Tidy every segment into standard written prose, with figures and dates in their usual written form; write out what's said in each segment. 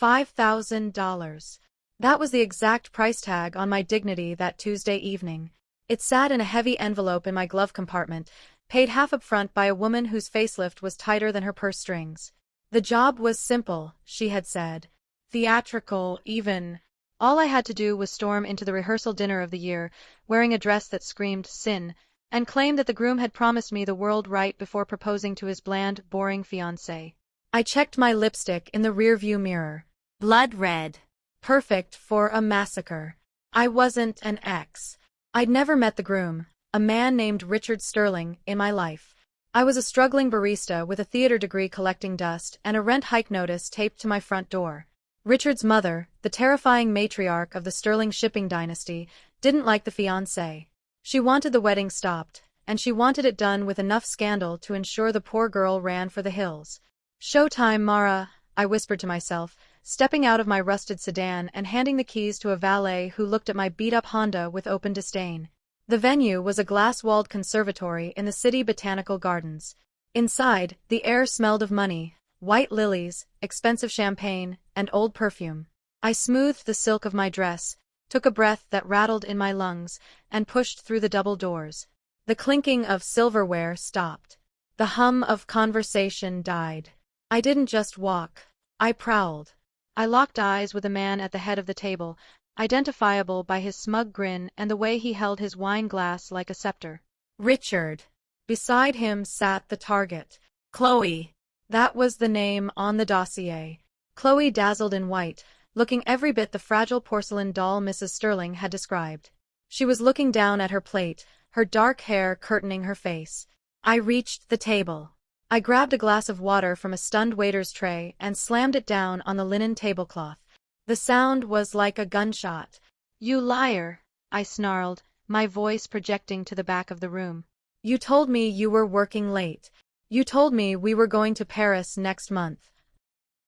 $5,000. That was the exact price tag on my dignity that Tuesday evening. It sat in a heavy envelope in my glove compartment, paid half up front by a woman whose facelift was tighter than her purse strings. The job was simple, she had said. Theatrical, even. All I had to do was storm into the rehearsal dinner of the year, wearing a dress that screamed sin, and claim that the groom had promised me the world right before proposing to his bland, boring fiancée. I checked my lipstick in the rearview mirror. Blood red. Perfect for a massacre. I wasn't an ex. I'd never met the groom, a man named Richard Sterling, in my life. I was a struggling barista with a theater degree collecting dust and a rent hike notice taped to my front door. Richard's mother, the terrifying matriarch of the Sterling shipping dynasty, didn't like the fiancé. She wanted the wedding stopped, and she wanted it done with enough scandal to ensure the poor girl ran for the hills. "Showtime, Mara," I whispered to myself, stepping out of my rusted sedan and handing the keys to a valet who looked at my beat-up Honda with open disdain. The venue was a glass-walled conservatory in the city botanical gardens. Inside, the air smelled of money, white lilies, expensive champagne, and old perfume. I smoothed the silk of my dress, took a breath that rattled in my lungs, and pushed through the double doors. The clinking of silverware stopped. The hum of conversation died. I didn't just walk. I prowled. I locked eyes with a man at the head of the table, identifiable by his smug grin and the way he held his wine glass like a scepter. Richard. Beside him sat the target. Chloe. That was the name on the dossier. Chloe dazzled in white, looking every bit the fragile porcelain doll Mrs. Sterling had described. She was looking down at her plate, her dark hair curtaining her face. I reached the table. I grabbed a glass of water from a stunned waiter's tray and slammed it down on the linen tablecloth. The sound was like a gunshot. "You liar," I snarled, my voice projecting to the back of the room. "You told me you were working late. You told me we were going to Paris next month."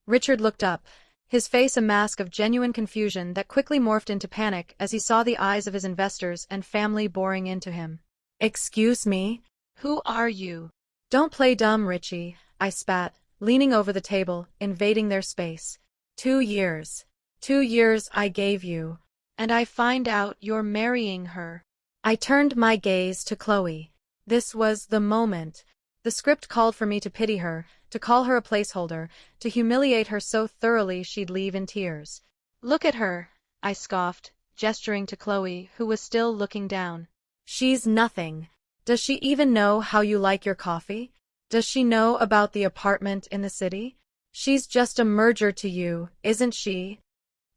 Richard looked up, his face a mask of genuine confusion that quickly morphed into panic as he saw the eyes of his investors and family boring into him. "Excuse me? Who are you?" "Don't play dumb, Richie," I spat, leaning over the table, invading their space. 2 years. 2 years I gave you. And I find out you're marrying her." I turned my gaze to Chloe. This was the moment. The script called for me to pity her, to call her a placeholder, to humiliate her so thoroughly she'd leave in tears. "Look at her," I scoffed, gesturing to Chloe, who was still looking down. "She's nothing. Does she even know how you like your coffee? Does she know about the apartment in the city? She's just a merger to you, isn't she?"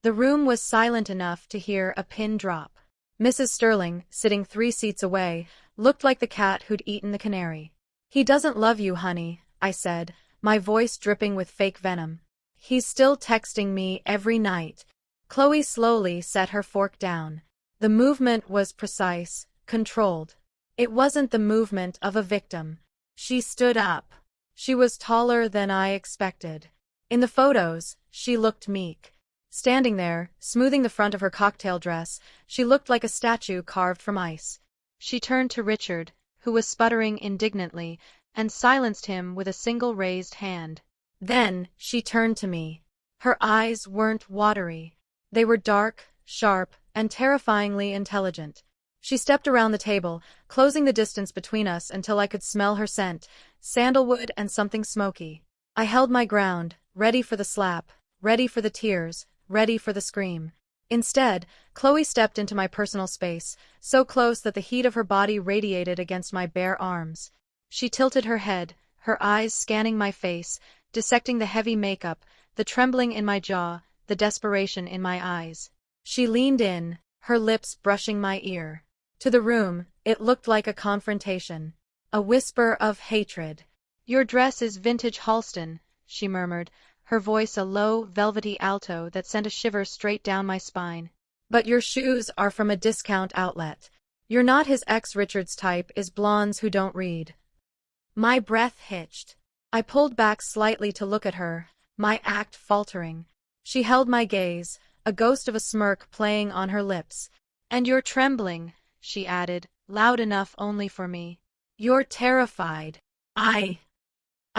The room was silent enough to hear a pin drop. Mrs. Sterling, sitting 3 seats away, looked like the cat who'd eaten the canary. "He doesn't love you, honey," I said, my voice dripping with fake venom. "He's still texting me every night." Chloe slowly set her fork down. The movement was precise, controlled. It wasn't the movement of a victim. She stood up. She was taller than I expected. In the photos, she looked meek. Standing there, smoothing the front of her cocktail dress, she looked like a statue carved from ice. She turned to Richard, who was sputtering indignantly, and silenced him with a single raised hand. Then, she turned to me. Her eyes weren't watery. They were dark, sharp, and terrifyingly intelligent. She stepped around the table, closing the distance between us until I could smell her scent, sandalwood and something smoky. I held my ground, ready for the slap, ready for the tears, ready for the scream. Instead, Chloe stepped into my personal space, so close that the heat of her body radiated against my bare arms. She tilted her head, her eyes scanning my face, dissecting the heavy makeup, the trembling in my jaw, the desperation in my eyes. She leaned in, her lips brushing my ear. To the room, it looked like a confrontation. A whisper of hatred. "Your dress is vintage Halston," she murmured, her voice a low, velvety alto that sent a shiver straight down my spine. "But your shoes are from a discount outlet. You're not his ex. Richard's type is blondes who don't read." My breath hitched. I pulled back slightly to look at her, my act faltering. She held my gaze, a ghost of a smirk playing on her lips. "And you're trembling," she added, loud enough only for me. "You're terrified." I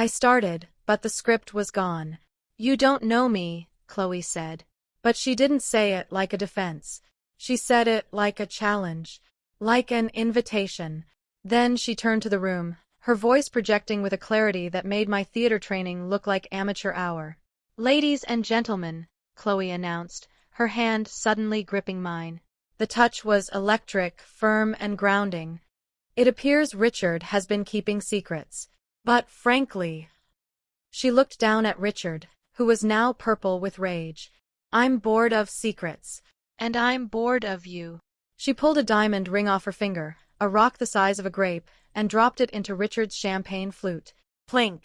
started, but the script was gone. "You don't know me," Chloe said. But she didn't say it like a defense. She said it like a challenge, like an invitation. Then she turned to the room, her voice projecting with a clarity that made my theater training look like amateur hour. "Ladies and gentlemen," Chloe announced, her hand suddenly gripping mine. The touch was electric, firm and grounding. "It appears Richard has been keeping secrets. But frankly—" She looked down at Richard, who was now purple with rage. "I'm bored of secrets. And I'm bored of you." She pulled a diamond ring off her finger, a rock the size of a grape, and dropped it into Richard's champagne flute. Plink!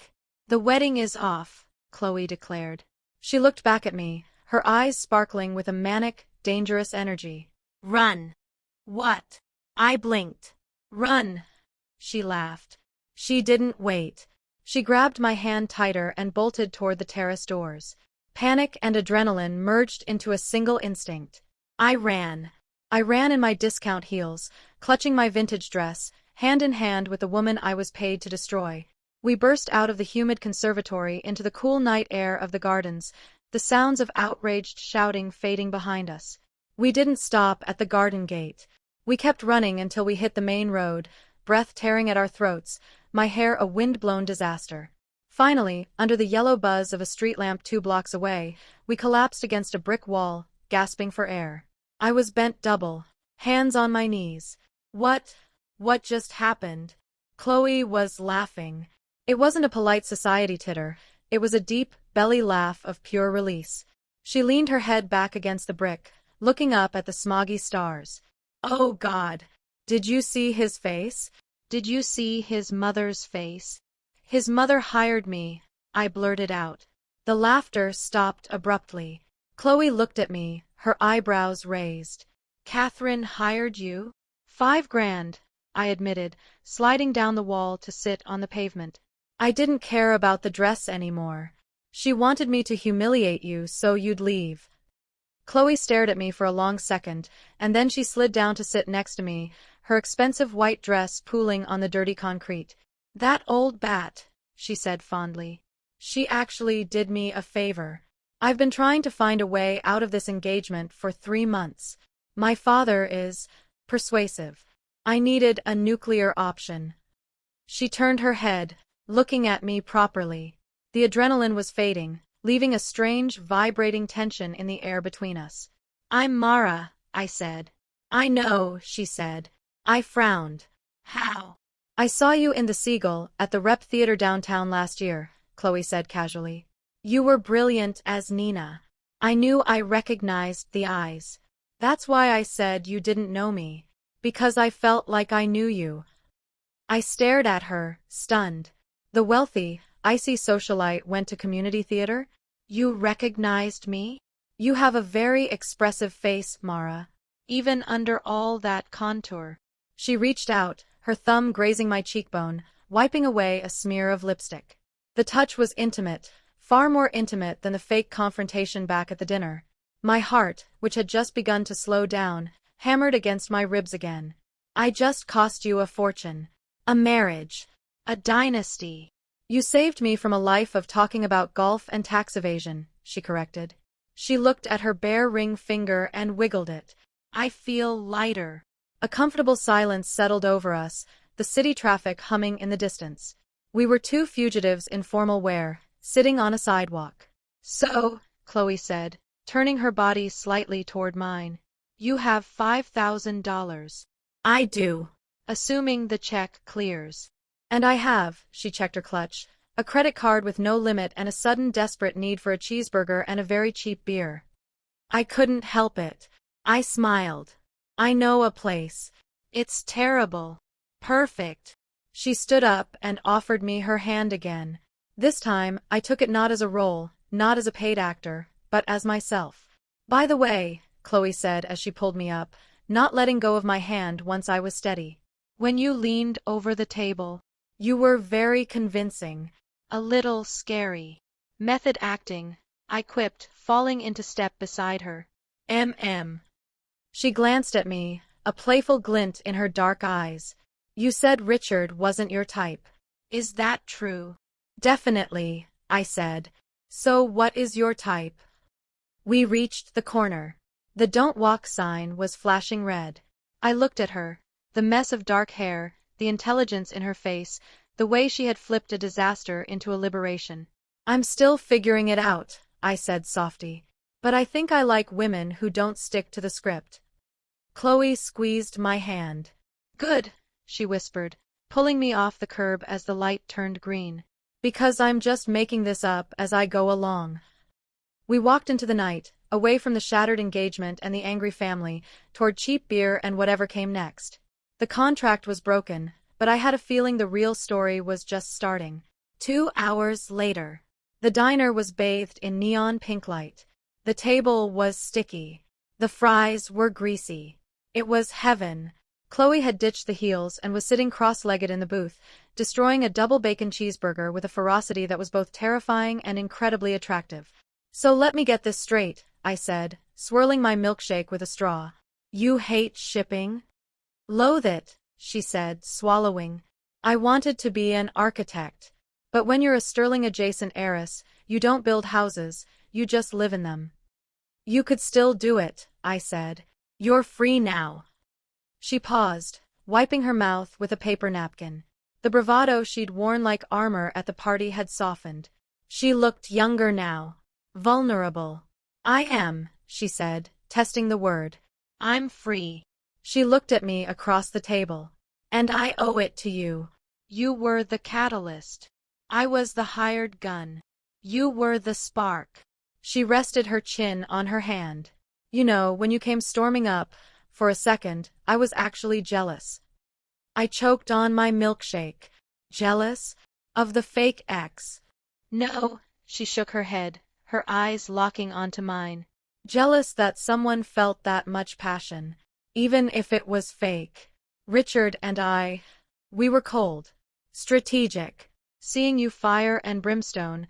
"The wedding is off," Chloe declared. She looked back at me, her eyes sparkling with a manic, dangerous energy. "Run!" "What?" I blinked. "Run!" She laughed. She didn't wait. She grabbed my hand tighter and bolted toward the terrace doors. Panic and adrenaline merged into a single instinct. I ran. I ran in my discount heels, clutching my vintage dress, hand in hand with the woman I was paid to destroy. We burst out of the humid conservatory into the cool night air of the gardens, the sounds of outraged shouting fading behind us. We didn't stop at the garden gate. We kept running until we hit the main road, breath tearing at our throats, my hair a wind-blown disaster. Finally, under the yellow buzz of a street lamp 2 blocks away, we collapsed against a brick wall, gasping for air. I was bent double, hands on my knees. What just happened? Chloe was laughing. It wasn't a polite society titter, it was a deep, belly laugh of pure release. She leaned her head back against the brick, looking up at the smoggy stars. "Oh God! Did you see his face? Did you see his mother's face?" "His mother hired me," I blurted out. The laughter stopped abruptly. Chloe looked at me, her eyebrows raised. "Catherine hired you?" $5,000, I admitted, sliding down the wall to sit on the pavement. "I didn't care about the dress anymore. She wanted me to humiliate you so you'd leave." Chloe stared at me for a long second, and then she slid down to sit next to me, her expensive white dress pooling on the dirty concrete. "That old bat," she said fondly. "She actually did me a favor. I've been trying to find a way out of this engagement for 3 months. My father is persuasive. I needed a nuclear option." She turned her head, looking at me properly. The adrenaline was fading, leaving a strange, vibrating tension in the air between us. "I'm Mara," I said. "I know," she said. I frowned. "How?" "I saw you in the Seagull at the Rep Theater downtown last year," Chloe said casually. "You were brilliant as Nina. I knew I recognized the eyes. That's why I said you didn't know me. Because I felt like I knew you." I stared at her, stunned. The wealthy, icy socialite went to community theater? "You recognized me? You have a very expressive face, Mara. Even under all that contour." She reached out, her thumb grazing my cheekbone, wiping away a smear of lipstick. The touch was intimate, far more intimate than the fake confrontation back at the dinner. My heart, which had just begun to slow down, hammered against my ribs again. "I just cost you a fortune. A marriage. A dynasty." "You saved me from a life of talking about golf and tax evasion," she corrected. She looked at her bare ring finger and wiggled it. "I feel lighter." A comfortable silence settled over us, the city traffic humming in the distance. We were 2 fugitives in formal wear, sitting on a sidewalk. "So," Chloe said, turning her body slightly toward mine, "you have $5,000. "I do. Assuming the check clears." "And I have," she checked her clutch, "a credit card with no limit and a sudden desperate need for a cheeseburger and a very cheap beer." I couldn't help it. I smiled. "I know a place. It's terrible. Perfect." She stood up and offered me her hand again. This time, I took it not as a role, not as a paid actor, but as myself. "By the way," Chloe said as she pulled me up, not letting go of my hand once I was steady. "When you leaned over the table, you were very convincing. A little scary." "Method acting," I quipped, falling into step beside her. She glanced at me, a playful glint in her dark eyes. "You said Richard wasn't your type. Is that true?" "Definitely," I said. "So what is your type?" We reached the corner. The "Don't Walk" sign was flashing red. I looked at her. The mess of dark hair, the intelligence in her face, the way she had flipped a disaster into a liberation. "I'm still figuring it out," I said softly. "But I think I like women who don't stick to the script." Chloe squeezed my hand. "Good," she whispered, pulling me off the curb as the light turned green. "Because I'm just making this up as I go along." We walked into the night, away from the shattered engagement and the angry family, toward cheap beer and whatever came next. The contract was broken, but I had a feeling the real story was just starting. 2 hours later. The diner was bathed in neon pink light. The table was sticky. The fries were greasy. It was heaven. Chloe had ditched the heels and was sitting cross-legged in the booth, destroying a double bacon cheeseburger with a ferocity that was both terrifying and incredibly attractive. "So let me get this straight," I said, swirling my milkshake with a straw. "You hate shipping?" "Loathe it," she said, swallowing. "I wanted to be an architect. But when you're a sterling-adjacent heiress, you don't build houses, you just live in them." "You could still do it," I said. "You're free now." She paused, wiping her mouth with a paper napkin. The bravado she'd worn like armor at the party had softened. She looked younger now. Vulnerable. "I am," she said, testing the word. "I'm free." She looked at me across the table. "And I owe it to you. You were the catalyst. I was the hired gun. You were the spark." She rested her chin on her hand. "You know, when you came storming up, for a second, I was actually jealous." I choked on my milkshake. "Jealous? Of the fake ex?" "No," she shook her head, her eyes locking onto mine. "Jealous that someone felt that much passion, even if it was fake. Richard and we were cold. Strategic. Seeing you fire and brimstone,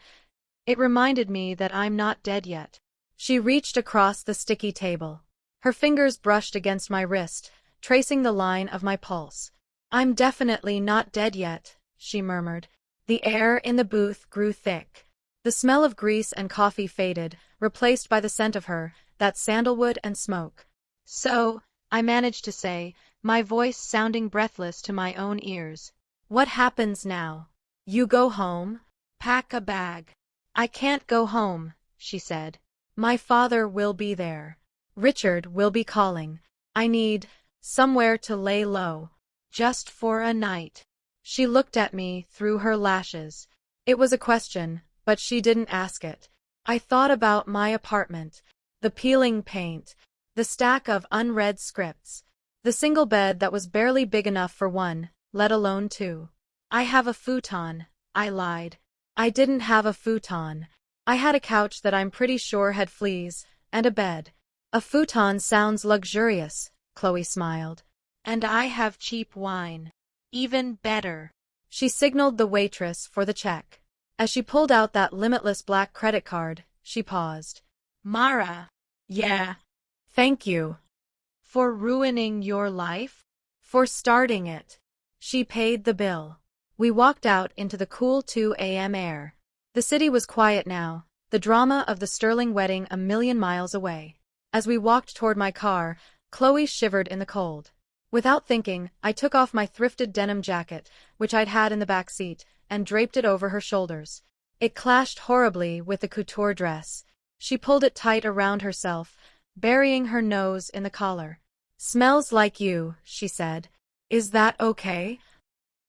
it reminded me that I'm not dead yet." She reached across the sticky table. Her fingers brushed against my wrist, tracing the line of my pulse. "I'm definitely not dead yet," she murmured. The air in the booth grew thick. The smell of grease and coffee faded, replaced by the scent of her, that sandalwood and smoke. "So," I managed to say, my voice sounding breathless to my own ears. "What happens now? You go home? Pack a bag." "I can't go home," she said. "My father will be there. Richard will be calling. I need somewhere to lay low. Just for a night." She looked at me through her lashes. It was a question, but she didn't ask it. I thought about my apartment, the peeling paint, the stack of unread scripts, the single bed that was barely big enough for one, let alone two. "I have a futon," I lied. I didn't have a futon. I had a couch that I'm pretty sure had fleas, and a bed. "A futon sounds luxurious," Chloe smiled. "And I have cheap wine. Even better." She signaled the waitress for the check. As she pulled out that limitless black credit card, she paused. "Mara." "Yeah. Thank you." "For ruining your life?" "For starting it." She paid the bill. We walked out into the cool 2 a.m. air. The city was quiet now, the drama of the Sterling wedding a million miles away. As we walked toward my car, Chloe shivered in the cold. Without thinking, I took off my thrifted denim jacket, which I'd had in the back seat, and draped it over her shoulders. It clashed horribly with the couture dress. She pulled it tight around herself, burying her nose in the collar. "Smells like you," she said. "Is that okay?"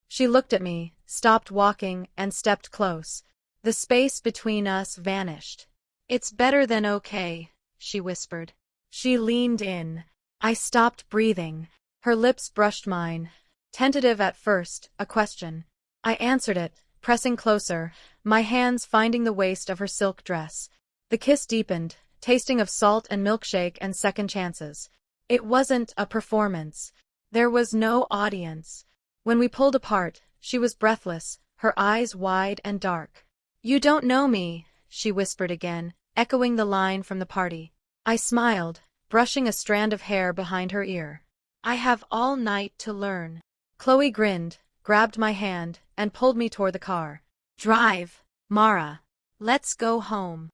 She looked at me, stopped walking, and stepped close. The space between us vanished. "It's better than okay," she whispered. She leaned in. I stopped breathing. Her lips brushed mine. Tentative at first, a question. I answered it, pressing closer, my hands finding the waist of her silk dress. The kiss deepened, tasting of salt and milkshake and second chances. It wasn't a performance. There was no audience. When we pulled apart, she was breathless, her eyes wide and dark. "You don't know me," she whispered again, echoing the line from the party. I smiled, brushing a strand of hair behind her ear. "I have all night to learn." Chloe grinned, grabbed my hand, and pulled me toward the car. "Drive, Mara. Let's go home."